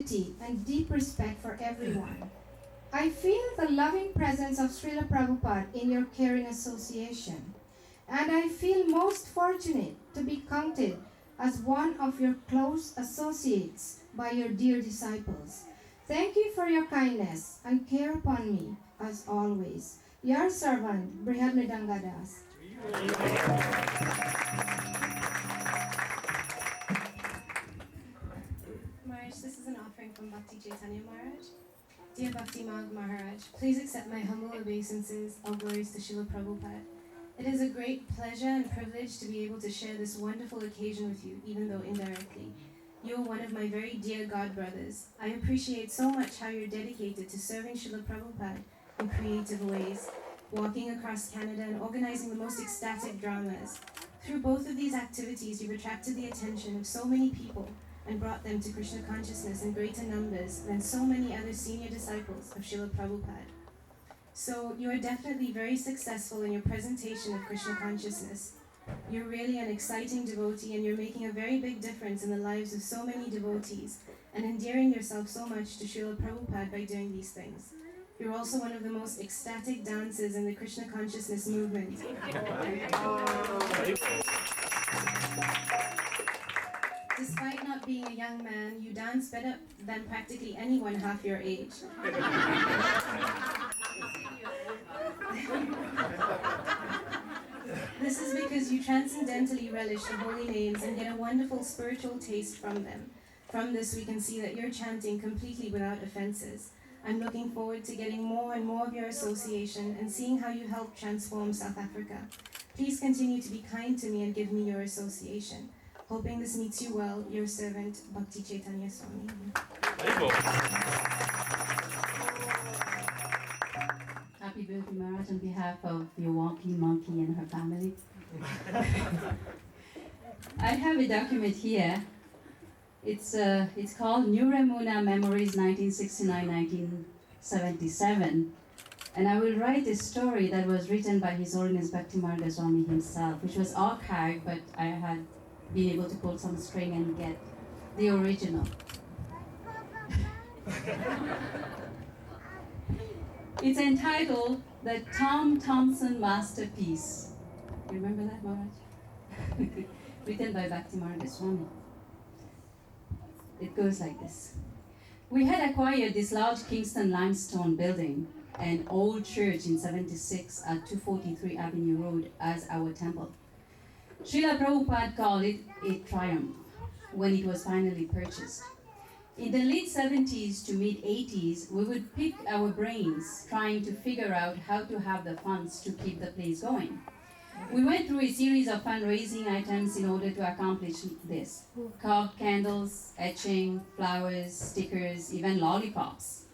and deep respect for everyone. I feel the loving presence of Srila Prabhupada in your caring association, and I feel most fortunate to be counted as one of your close associates by your dear disciples. Thank you for your kindness and care upon me, as always. Your servant, Brihad Mridangadas. Maharaj, this is an offering from Bhakti Chaitanya Maharaj. Dear Bhakti Maharaj, please accept my humble obeisances, all glories to Srila Prabhupada. It is a great pleasure and privilege to be able to share this wonderful occasion with you, even though indirectly. You are one of my very dear God brothers. I appreciate so much how you're dedicated to serving Srila Prabhupada in creative ways, walking across Canada and organizing the most ecstatic dramas. Through both of these activities, you've attracted the attention of so many people and brought them to Krishna consciousness in greater numbers than so many other senior disciples of Srila Prabhupada. So you are definitely very successful in your presentation of Krishna consciousness. You're really an exciting devotee, and you're making a very big difference in the lives of so many devotees and endearing yourself so much to Srila Prabhupada by doing these things. You're also one of the most ecstatic dancers in the Krishna consciousness movement. Despite not being a young man, you dance better than practically anyone half your age. This is because you transcendentally relish the holy names and get a wonderful spiritual taste from them. From this, we can see that you're chanting completely without offenses. I'm looking forward to getting more and more of your association and seeing how you help transform South Africa. Please continue to be kind to me and give me your association. Hoping this meets you well, your servant, Bhakti Chaitanya Swami. Happy birthday, Maharaj, on behalf of your walking monkey and her family. I have a document here. It's called New Ramuna Memories 1969-1977. And I will write a story that was written by His Holiness Bhaktimarga Swami himself, which was archived, but I had been able to pull some string and get the original. It's entitled The Tom Thompson Masterpiece. You remember that, Maharaj? Written by Bhaktimarga Swami. It goes like this. We had acquired this large Kingston limestone building, an old church in 76 at 243 Avenue Road, as our temple. Srila Prabhupada called it a triumph when it was finally purchased. In the late 70s to mid 80s, we would pick our brains trying to figure out how to have the funds to keep the place going. We went through a series of fundraising items in order to accomplish this. Carved candles, etching, flowers, stickers, even lollipops.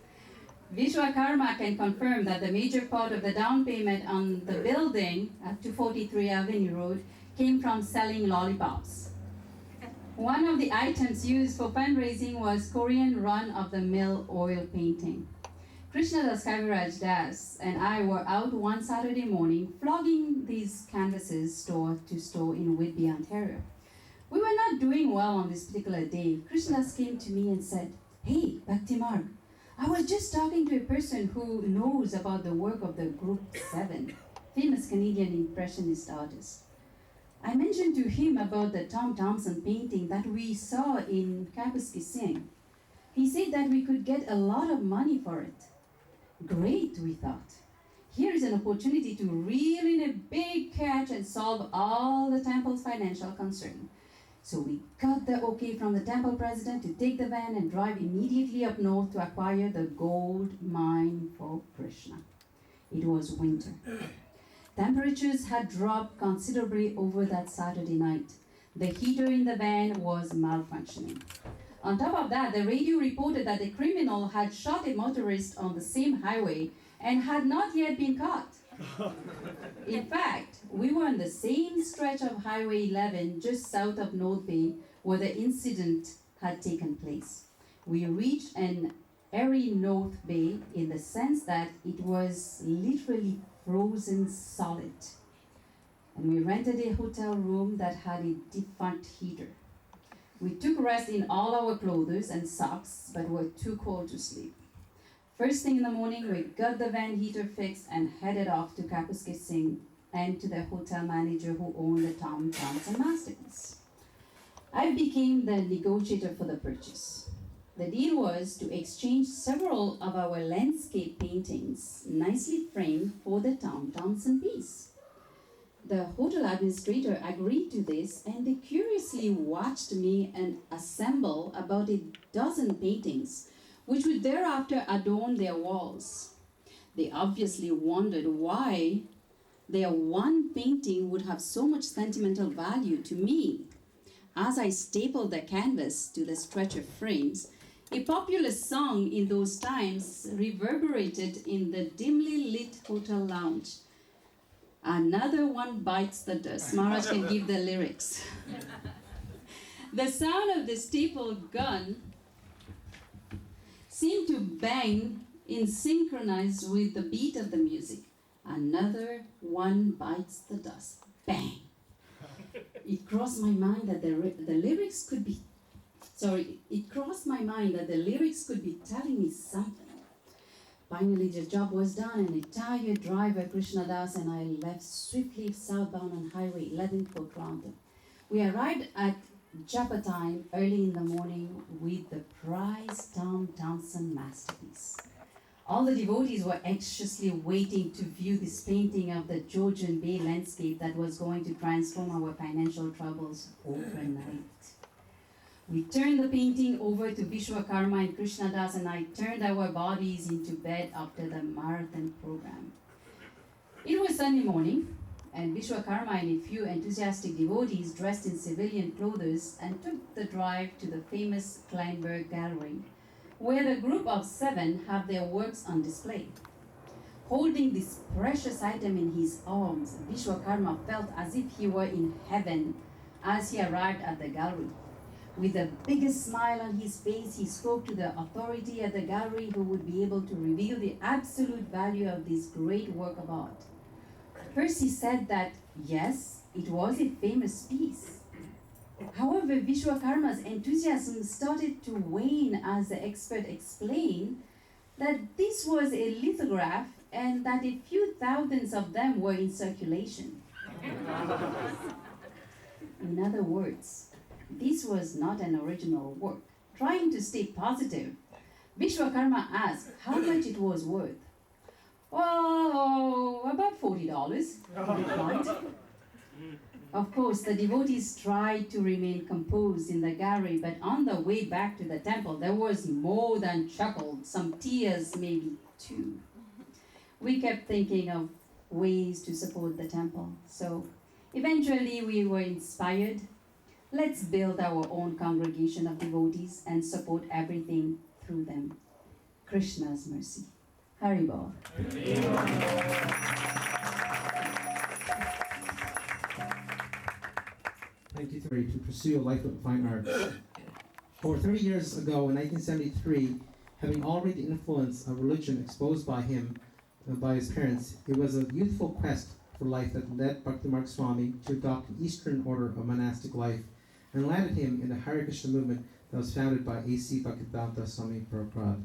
Vishwakarma can confirm that the major part of the down payment on the building at 243 Avenue Road came from selling lollipops. One of the items used for fundraising was Korean run-of-the-mill oil painting. Krishnadas Kaviraj Das and I were out one Saturday morning flogging these canvases store to store in Whitby, Ontario. We were not doing well on this particular day. Krishnadas came to me and said, "Hey, Bhaktimarg, I was just talking to a person who knows about the work of the Group 7, famous Canadian Impressionist artist. I mentioned to him about the Tom Thompson painting that we saw in Kapuski Singh. He said that we could get a lot of money for it." Great, we thought. Here is an opportunity to reel in a big catch and solve all the temple's financial concern. So we got the okay from the temple president to take the van and drive immediately up north to acquire the gold mine for Krishna. It was winter. Temperatures had dropped considerably over that Saturday night. The heater in the van was malfunctioning. On top of that, the radio reported that the criminal had shot a motorist on the same highway and had not yet been caught. In fact, we were on the same stretch of Highway 11 just south of North Bay where the incident had taken place. We reached an airy North Bay in the sense that it was literally frozen solid. And we rented a hotel room that had a defunct heater. We took rest in all our clothes and socks, but were too cold to sleep. First thing in the morning, we got the van heater fixed and headed off to Kapuskis Singh and to the hotel manager who owned the Tom Johnson masterpiece. I became the negotiator for the purchase. The deal was to exchange several of our landscape paintings, nicely framed, for the Tom Johnson piece. The hotel administrator agreed to this, and they curiously watched me and assemble about a dozen paintings, which would thereafter adorn their walls. They obviously wondered why their one painting would have so much sentimental value to me. As I stapled the canvas to the stretcher frames, a popular song in those times reverberated in the dimly lit hotel lounge. Another one bites the dust. Maharaj can give the lyrics. The sound of the stapled gun seemed to bang in synchronize with the beat of the music. Another one bites the dust. Bang! It crossed my mind that the lyrics could be telling me something. Finally, the job was done, and a tired driver, Krishnadas, and I left swiftly southbound on Highway 11 for Brampton. We arrived at Japa time early in the morning with the prized Tom Johnson masterpiece. All the devotees were anxiously waiting to view this painting of the Georgian Bay landscape that was going to transform our financial troubles overnight. We turned the painting over to Vishwakarma and Krishnadas, and I turned our bodies into bed after the marathon program. It was Sunday morning, and Vishwakarma and a few enthusiastic devotees dressed in civilian clothes and took the drive to the famous Kleinberg Gallery, where the group of 7 have their works on display. Holding this precious item in his arms, Vishwakarma felt as if he were in heaven as he arrived at the gallery. With the biggest smile on his face, he spoke to the authority at the gallery who would be able to reveal the absolute value of this great work of art. First he said that, yes, it was a famous piece. However, Vishwakarma's enthusiasm started to wane as the expert explained that this was a lithograph and that a few thousands of them were in circulation. In other words, this was not an original work. Trying to stay positive, Vishwakarma asked how much it was worth. "Oh, about $40, he replied. Of course, the devotees tried to remain composed in the gallery, but on the way back to the temple, there was more than chuckled, some tears maybe too. We kept thinking of ways to support the temple, so eventually we were inspired. Let's build our own congregation of devotees and support everything through them. Krishna's mercy. Haribol. To pursue a life of fine art. Over 30 years ago, in 1973, having already the influence of religion exposed by him, by his parents, it was a youthful quest for life that led Bhaktimarga Swami to adopt an Eastern order of monastic life and landed him in the Hare Krishna movement that was founded by A.C. Bhaktivedanta Swami Prabhupada.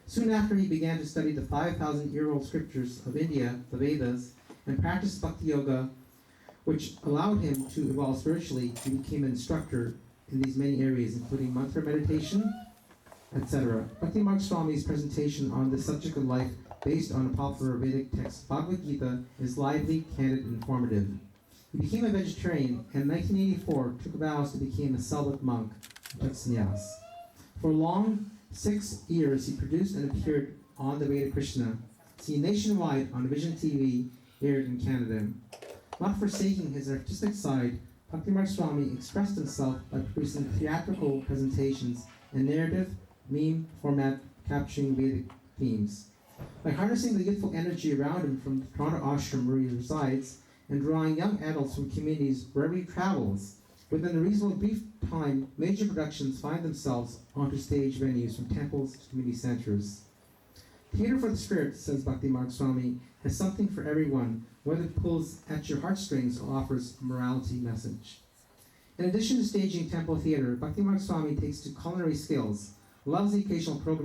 Soon after, he began to study the 5,000-year-old scriptures of India, the Vedas, and practiced Bhakti Yoga, which allowed him to evolve spiritually. He became an instructor in these many areas, including mantra meditation, etc. Bhaktimarga Swami's presentation on the subject of life, based on a popular Vedic text, Bhagavad Gita, is lively, candid, and informative. He became a vegetarian, and in 1984 took vows to become a celibate monk, took sannyas. For a long 6 years, he produced and appeared on the Veda Krishna, seen nationwide on Vision TV, aired in Canada. Not forsaking his artistic side, Bhaktimarga Swami expressed himself by producing theatrical presentations in narrative, meme format capturing Vedic themes. By harnessing the youthful energy around him from the Toronto ashram where he resides, and drawing young adults from communities wherever he travels, within a reasonably brief time, major productions find themselves onto stage venues from temples to community centers. Theater for the Spirit, says Bhaktimarga Swami, has something for everyone, whether it pulls at your heartstrings or offers a morality message. In addition to staging temple theater, Bhaktimarga Swami takes to culinary skills, loves the occasional pilgrimage